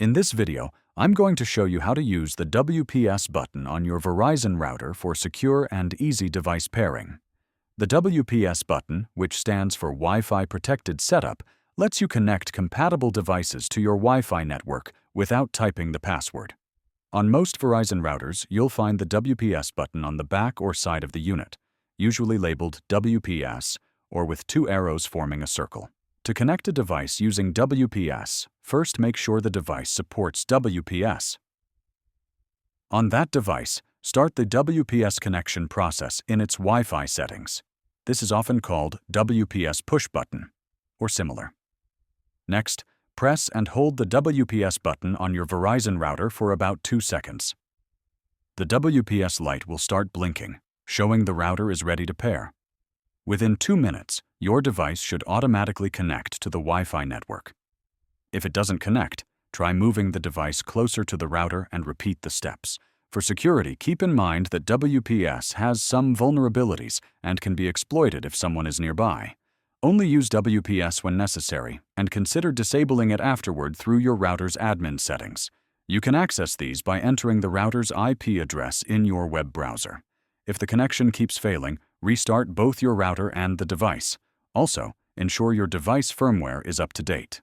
In this video, I'm going to show you how to use the WPS button on your Verizon router for secure and easy device pairing. The WPS button, which stands for Wi-Fi Protected Setup, lets you connect compatible devices to your Wi-Fi network without typing the password. On most Verizon routers, you'll find the WPS button on the back or side of the unit, usually labeled WPS or with two arrows forming a circle. To connect a device using WPS, first make sure the device supports WPS. On that device, start the WPS connection process in its Wi-Fi settings. This is often called WPS push button, or similar. Next, press and hold the WPS button on your Verizon router for about 2 seconds. The WPS light will start blinking, showing the router is ready to pair. Within 2 minutes, your device should automatically connect to the Wi-Fi network. If it doesn't connect, try moving the device closer to the router and repeat the steps. For security, keep in mind that WPS has some vulnerabilities and can be exploited if someone is nearby. Only use WPS when necessary, and consider disabling it afterward through your router's admin settings. You can access these by entering the router's IP address in your web browser. If the connection keeps failing, restart both your router and the device. Also, ensure your device firmware is up to date.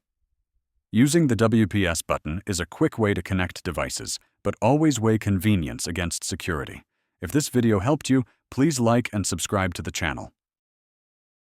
Using the WPS button is a quick way to connect devices, but always weigh convenience against security. If this video helped you, please like and subscribe to the channel.